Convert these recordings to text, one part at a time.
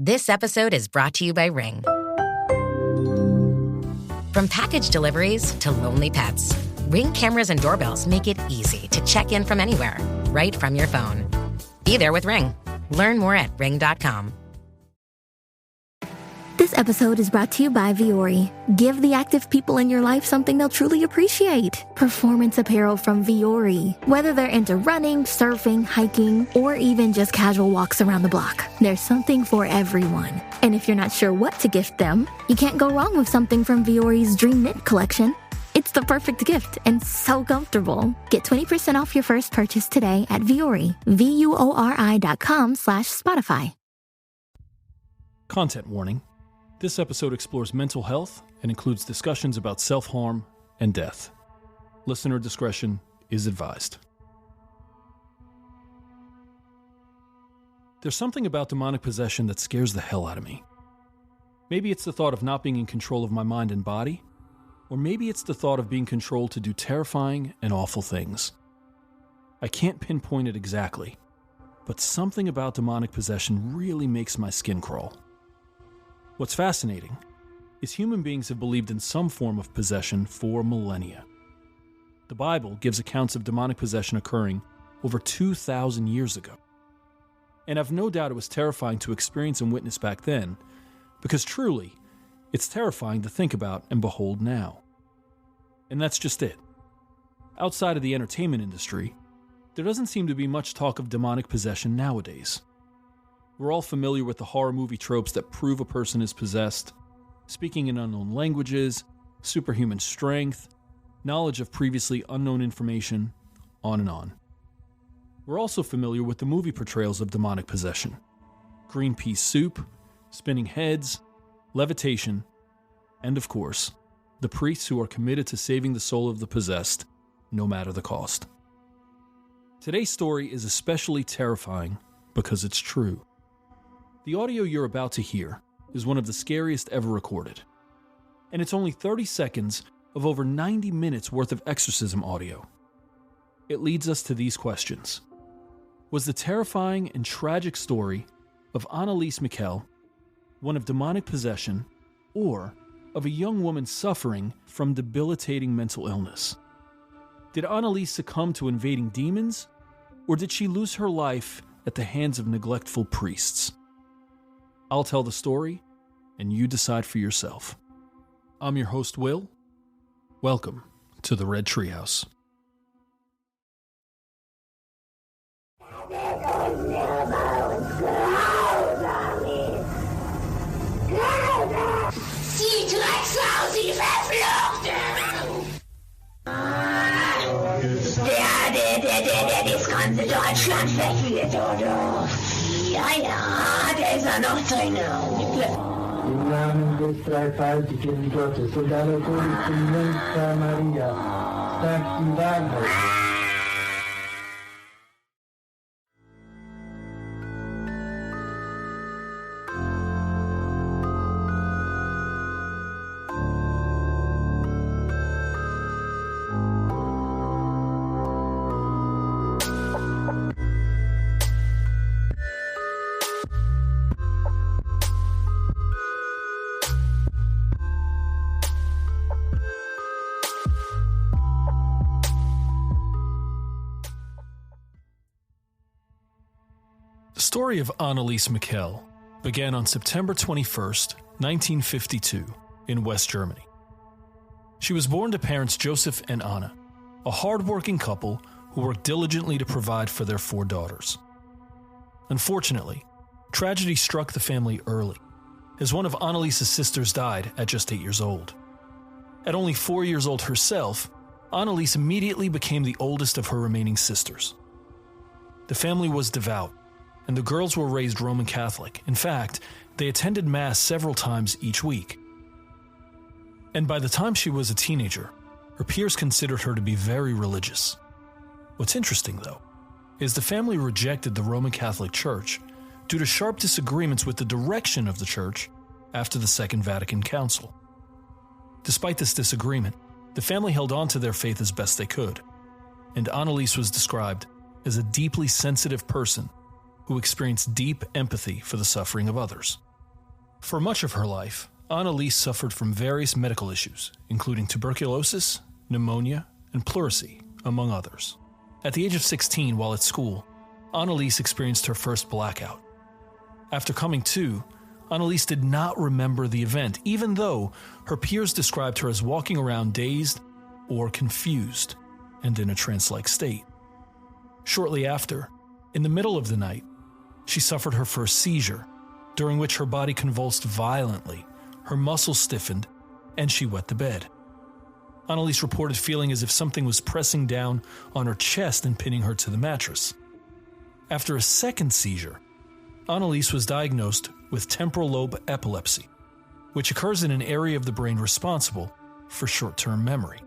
This episode is brought to you by Ring. From package deliveries to lonely pets, Ring cameras and doorbells make it easy to check in from anywhere, right from your phone. Be there with Ring. Learn more at ring.com. This episode is brought to you by Vuori. Give the active people in your life something they'll truly appreciate. Performance apparel from Vuori. Whether they're into running, surfing, hiking, or even just casual walks around the block, there's something for everyone. And if you're not sure what to gift them, you can't go wrong with something from Vuori's Dream Knit collection. It's the perfect gift and so comfortable. Get 20% off your first purchase today at Vuori. VUORI.com/Spotify. Content warning. This episode explores mental health and includes discussions about self-harm and death. Listener discretion is advised. There's something about demonic possession that scares the hell out of me. Maybe it's the thought of not being in control of my mind and body, or maybe it's the thought of being controlled to do terrifying and awful things. I can't pinpoint it exactly, but something about demonic possession really makes my skin crawl. What's fascinating is human beings have believed in some form of possession for millennia. The Bible gives accounts of demonic possession occurring over 2,000 years ago. And I've no doubt it was terrifying to experience and witness back then, because truly, it's terrifying to think about and behold now. And that's just it. Outside of the entertainment industry, there doesn't seem to be much talk of demonic possession nowadays. We're all familiar with the horror movie tropes that prove a person is possessed, speaking in unknown languages, superhuman strength, knowledge of previously unknown information, on and on. We're also familiar with the movie portrayals of demonic possession. Green pea soup, spinning heads, levitation, and of course, the priests who are committed to saving the soul of the possessed, no matter the cost. Today's story is especially terrifying because it's true. The audio you're about to hear is one of the scariest ever recorded, and it's only 30 seconds of over 90 minutes worth of exorcism audio. It leads us to these questions. Was the terrifying and tragic story of Anneliese Michel one of demonic possession, or of a young woman suffering from debilitating mental illness? Did Anneliese succumb to invading demons, or did she lose her life at the hands of neglectful priests? I'll tell the story, and you decide for yourself. I'm your host, Will. Welcome to the Red Treehouse. Ziet eruit zoals die vervlochten! Der das ganze Deutschland verführt, oder? Ja, der ist er noch drin. Im Namen des dreifaltigen Gottes und aller Guten Jungfrau Maria, sagt die Wahrheit. The story of Anneliese Michel began on September 21st, 1952, in West Germany. She was born to parents Joseph and Anna, a hard-working couple who worked diligently to provide for their 4 daughters. Unfortunately, tragedy struck the family early, as one of Anneliese's sisters died at just 8 years old. At only 4 years old herself, Anneliese immediately became the oldest of her remaining sisters. The family was devout, and the girls were raised Roman Catholic. In fact, they attended Mass several times each week. And by the time she was a teenager, her peers considered her to be very religious. What's interesting, though, is the family rejected the Roman Catholic Church due to sharp disagreements with the direction of the Church after the Second Vatican Council. Despite this disagreement, the family held on to their faith as best they could, and Anneliese was described as a deeply sensitive person who experienced deep empathy for the suffering of others. For much of her life, Anneliese suffered from various medical issues, including tuberculosis, pneumonia, and pleurisy, among others. At the age of 16, while at school, Anneliese experienced her first blackout. After coming to, Anneliese did not remember the event, even though her peers described her as walking around dazed or confused and in a trance-like state. Shortly after, in the middle of the night, she suffered her first seizure, during which her body convulsed violently, her muscles stiffened, and she wet the bed. Anneliese reported feeling as if something was pressing down on her chest and pinning her to the mattress. After a second seizure, Anneliese was diagnosed with temporal lobe epilepsy, which occurs in an area of the brain responsible for short-term memory.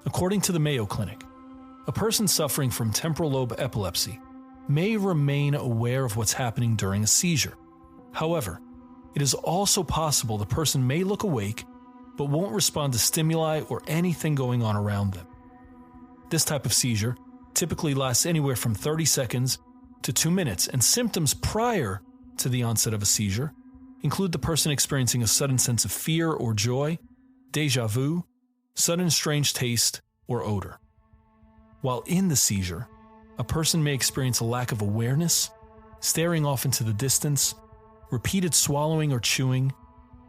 According to the Mayo Clinic, a person suffering from temporal lobe epilepsy may remain aware of what's happening during a seizure. However, it is also possible the person may look awake but won't respond to stimuli or anything going on around them. This type of seizure typically lasts anywhere from 30 seconds to 2 minutes, and symptoms prior to the onset of a seizure include the person experiencing a sudden sense of fear or joy, déjà vu, sudden strange taste, or odor. While in the seizure, a person may experience a lack of awareness, staring off into the distance, repeated swallowing or chewing,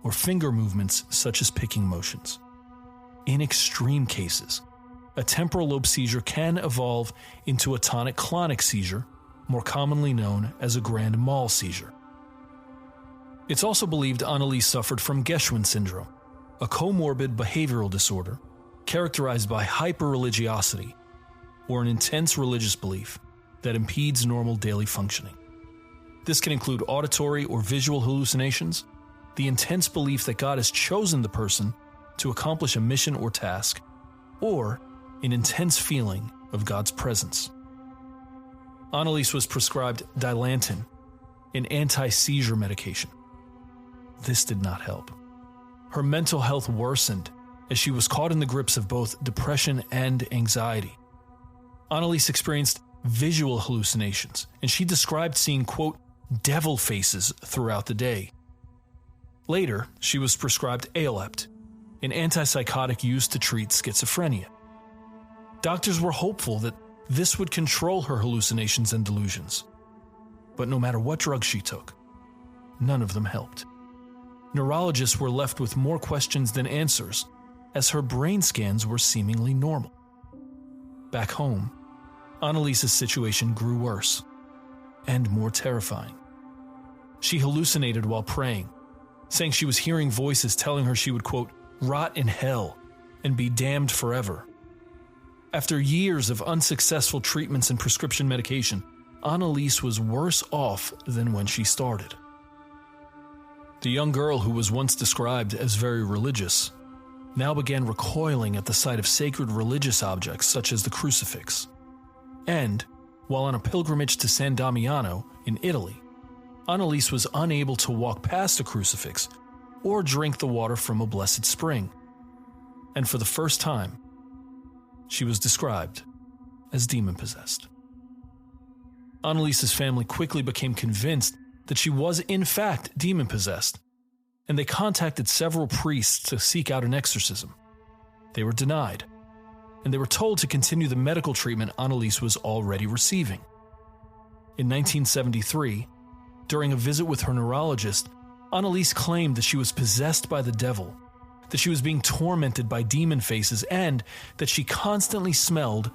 or finger movements such as picking motions. In extreme cases, a temporal lobe seizure can evolve into a tonic-clonic seizure, more commonly known as a grand mal seizure. It's also believed Anneliese suffered from Geschwin syndrome, a comorbid behavioral disorder characterized by hyper-religiosity, or an intense religious belief that impedes normal daily functioning. This can include auditory or visual hallucinations, the intense belief that God has chosen the person to accomplish a mission or task, or an intense feeling of God's presence. Anneliese was prescribed Dilantin, an anti-seizure medication. This did not help. Her mental health worsened as she was caught in the grips of both depression and anxiety. Anneliese experienced visual hallucinations, and she described seeing, quote, devil faces throughout the day. Later, she was prescribed Alept, an antipsychotic used to treat schizophrenia. Doctors were hopeful that this would control her hallucinations and delusions. But no matter what drugs she took, none of them helped. Neurologists were left with more questions than answers, as her brain scans were seemingly normal. Back home, Anneliese's situation grew worse and more terrifying. She hallucinated while praying, saying she was hearing voices telling her she would, quote, rot in hell and be damned forever. After years of unsuccessful treatments and prescription medication, Anneliese was worse off than when she started. The young girl who was once described as very religious now began recoiling at the sight of sacred religious objects such as the crucifix. And, while on a pilgrimage to San Damiano in Italy, Anneliese was unable to walk past a crucifix or drink the water from a blessed spring. And for the first time, she was described as demon-possessed. Anneliese's family quickly became convinced that she was in fact demon-possessed, and they contacted several priests to seek out an exorcism. They were denied, and they were told to continue the medical treatment Anneliese was already receiving. In 1973, during a visit with her neurologist, Anneliese claimed that she was possessed by the devil, that she was being tormented by demon faces, and that she constantly smelled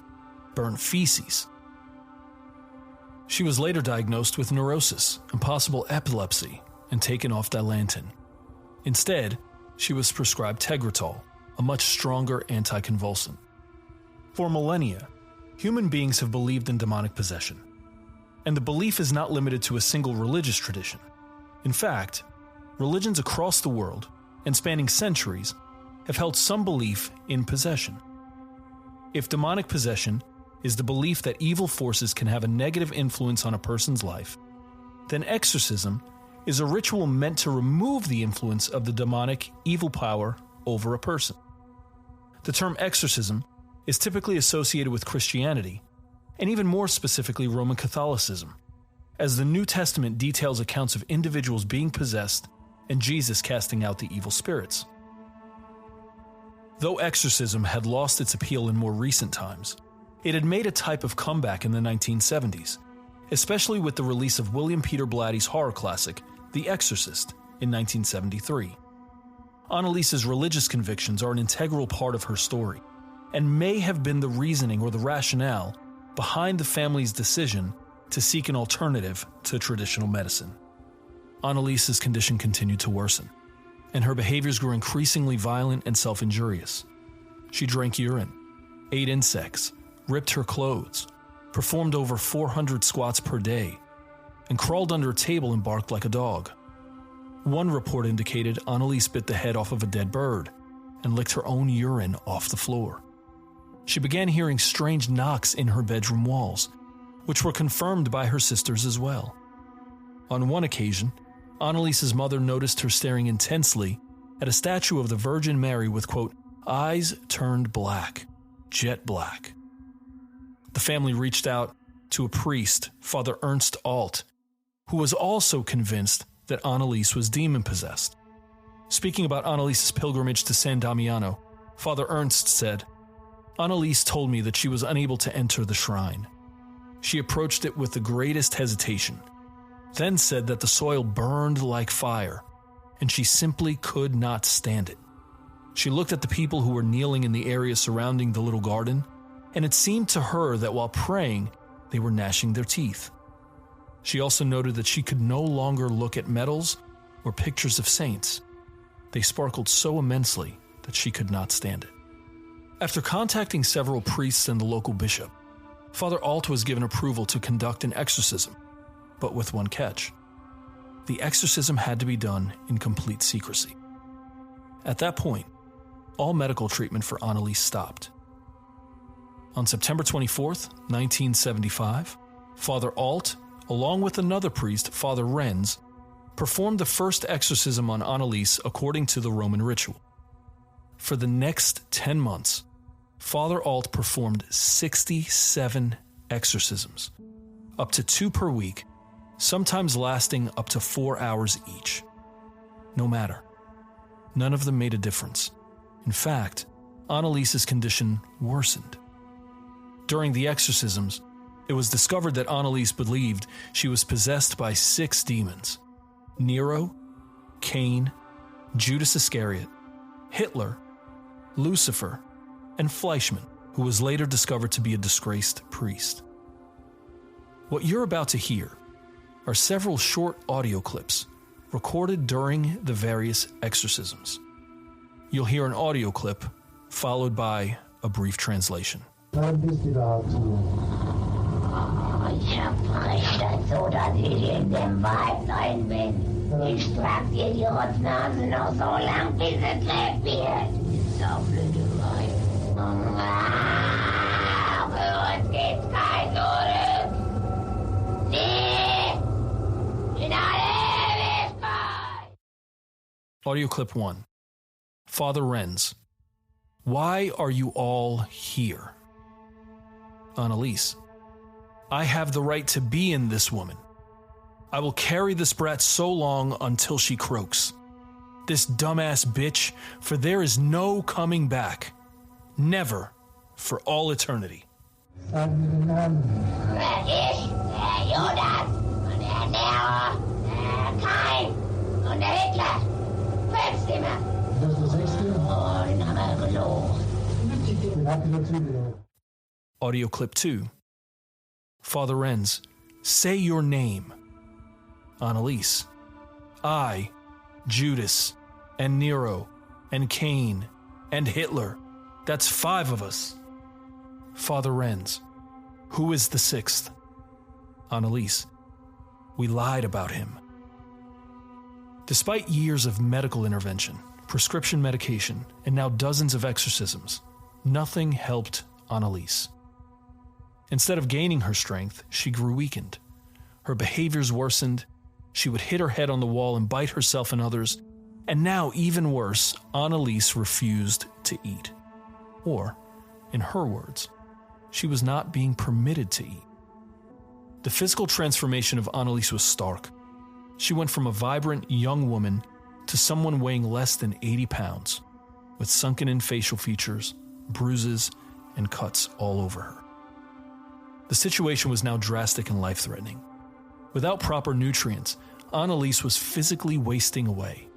burnt feces. She was later diagnosed with neurosis and possible epilepsy and taken off Dilantin. Instead, she was prescribed Tegretol, a much stronger anticonvulsant. For millennia, human beings have believed in demonic possession. And the belief is not limited to a single religious tradition. In fact, religions across the world, and spanning centuries, have held some belief in possession. If demonic possession is the belief that evil forces can have a negative influence on a person's life, then exorcism is a ritual meant to remove the influence of the demonic evil power over a person. The term exorcism is typically associated with Christianity, and even more specifically Roman Catholicism, as the New Testament details accounts of individuals being possessed and Jesus casting out the evil spirits. Though exorcism had lost its appeal in more recent times, it had made a type of comeback in the 1970s, especially with the release of William Peter Blatty's horror classic, The Exorcist, in 1973. Anneliese's religious convictions are an integral part of her story, and may have been the reasoning or the rationale behind the family's decision to seek an alternative to traditional medicine. Anneliese's condition continued to worsen, and her behaviors grew increasingly violent and self-injurious. She drank urine, ate insects, ripped her clothes, performed over 400 squats per day, and crawled under a table and barked like a dog. One report indicated Anneliese bit the head off of a dead bird and licked her own urine off the floor. She began hearing strange knocks in her bedroom walls, which were confirmed by her sisters as well. On one occasion, Anneliese's mother noticed her staring intensely at a statue of the Virgin Mary with, quote, eyes turned black, jet black. The family reached out to a priest, Father Ernst Alt, who was also convinced that Anneliese was demon-possessed. Speaking about Anneliese's pilgrimage to San Damiano, Father Ernst said, Anneliese told me that she was unable to enter the shrine. She approached it with the greatest hesitation, then said that the soil burned like fire, and she simply could not stand it. She looked at the people who were kneeling in the area surrounding the little garden, and it seemed to her that while praying, they were gnashing their teeth. She also noted that she could no longer look at medals or pictures of saints. They sparkled so immensely that she could not stand it. After contacting several priests and the local bishop, Father Alt was given approval to conduct an exorcism, but with one catch. The exorcism had to be done in complete secrecy. At that point, all medical treatment for Anneliese stopped. On September 24th, 1975, Father Alt, along with another priest, Father Renz, performed the first exorcism on Anneliese according to the Roman ritual. For the next 10 months, Father Alt performed 67 exorcisms, up to 2 per week, sometimes lasting up to 4 hours each. No matter. None of them made a difference. In fact, Anneliese's condition worsened. During the exorcisms, it was discovered that Anneliese believed she was possessed by 6 demons: Nero, Cain, Judas Iscariot, Hitler, Lucifer, and Fleischmann, who was later discovered to be a disgraced priest. What you're about to hear are several short audio clips recorded during the various exorcisms. You'll hear an audio clip followed by a brief translation. Ich verspreche das so, dass ich in dem Wald sein bin. Ich trag dir die Rotznase noch so lang, bis es lebt wird. So blöde Weib. Für uns gibt's kein Zurück. Nie! In alle Ewigkeit! Audio clip 1. Father Renz. Why are you all here? Anneliese. I have the right to be in this woman. I will carry this brat so long until she croaks. This dumbass bitch, for there is no coming back. Never, for all eternity. Der ich, der Judas und der Nero, der Cain und der Hitler. 5 Stimmen. Das ist der 6. Oh, den haben wir gelogen. Den habt ihr natürlich. Audio clip 2. Father Renz, say your name. Anneliese. I, Judas, and Nero, and Cain, and Hitler. That's 5 of us. Father Renz. Who is the 6th? Anneliese. We lied about him. Despite years of medical intervention, prescription medication, and now dozens of exorcisms, nothing helped Anneliese. Instead of gaining her strength, she grew weakened. Her behaviors worsened. She would hit her head on the wall and bite herself and others. And now, even worse, Anneliese refused to eat. Or, in her words, she was not being permitted to eat. The physical transformation of Anneliese was stark. She went from a vibrant young woman to someone weighing less than 80 pounds, with sunken-in facial features, bruises, and cuts all over her. The situation was now drastic and life-threatening. Without proper nutrients, Anneliese was physically wasting away.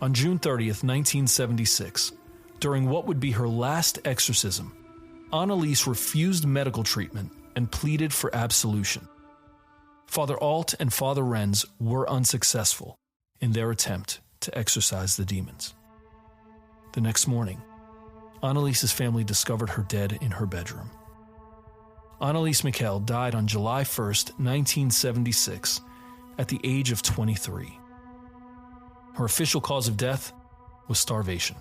On June 30th, 1976, during what would be her last exorcism, Anneliese refused medical treatment and pleaded for absolution. Father Alt and Father Renz were unsuccessful in their attempt to exorcise the demons. The next morning, Anneliese's family discovered her dead in her bedroom. Anneliese Michel died on July 1st, 1976, at the age of 23. Her official cause of death was starvation.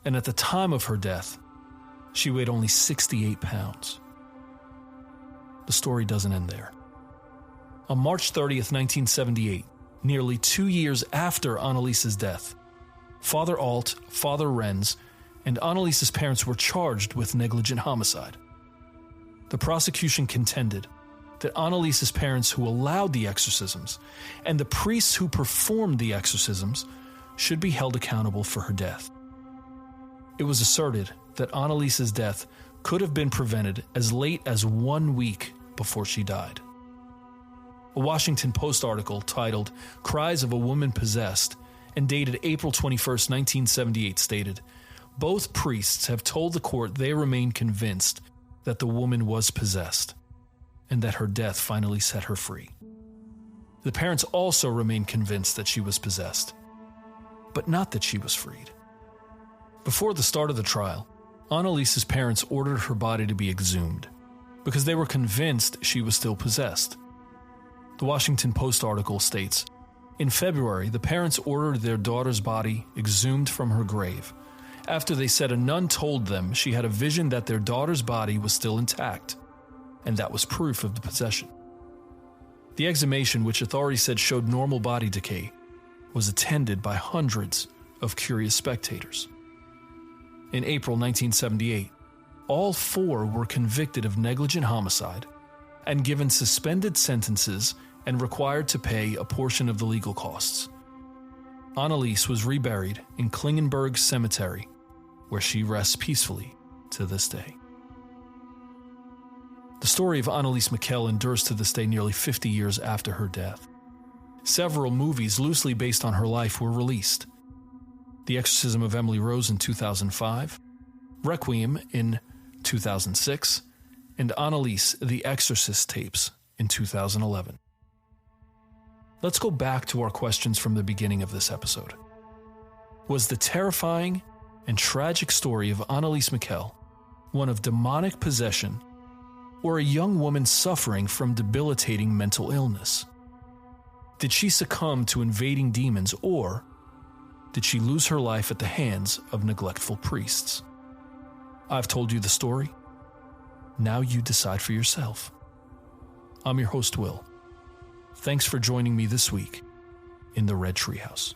And at the time of her death, she weighed only 68 pounds. The story doesn't end there. On March 30th, 1978, nearly 2 years after Anneliese's death, Father Alt, Father Renz, and Anneliese's parents were charged with negligent homicide. The prosecution contended that Anneliese's parents who allowed the exorcisms and the priests who performed the exorcisms should be held accountable for her death. It was asserted that Anneliese's death could have been prevented as late as 1 week before she died. A Washington Post article titled "Cries of a Woman Possessed" and dated April 21st, 1978 stated, "Both priests have told the court they remain convinced that the woman was possessed and that her death finally set her free. The parents also remain convinced that she was possessed, but not that she was freed." Before the start of the trial, Anneliese's parents ordered her body to be exhumed because they were convinced she was still possessed. The Washington Post article states, "In February, the parents ordered their daughter's body exhumed from her grave after they said a nun told them she had a vision that their daughter's body was still intact, and that was proof of the possession." The exhumation, which authorities said showed normal body decay, was attended by hundreds of curious spectators. In April 1978, all four were convicted of negligent homicide and given suspended sentences and required to pay a portion of the legal costs. Anneliese was reburied in Klingenberg Cemetery, where she rests peacefully to this day. The story of Anneliese Michel endures to this day nearly 50 years after her death. Several movies loosely based on her life were released. The Exorcism of Emily Rose in 2005, Requiem in 2006, and Anneliese, The Exorcist tapes in 2011. Let's go back to our questions from the beginning of this episode. Was the terrifying and tragic story of Anneliese Michel one of demonic possession or a young woman suffering from debilitating mental illness? Did she succumb to invading demons, or did she lose her life at the hands of neglectful priests? I've told you the story. Now you decide for yourself. I'm your host, Will. Thanks for joining me this week in the Red Treehouse.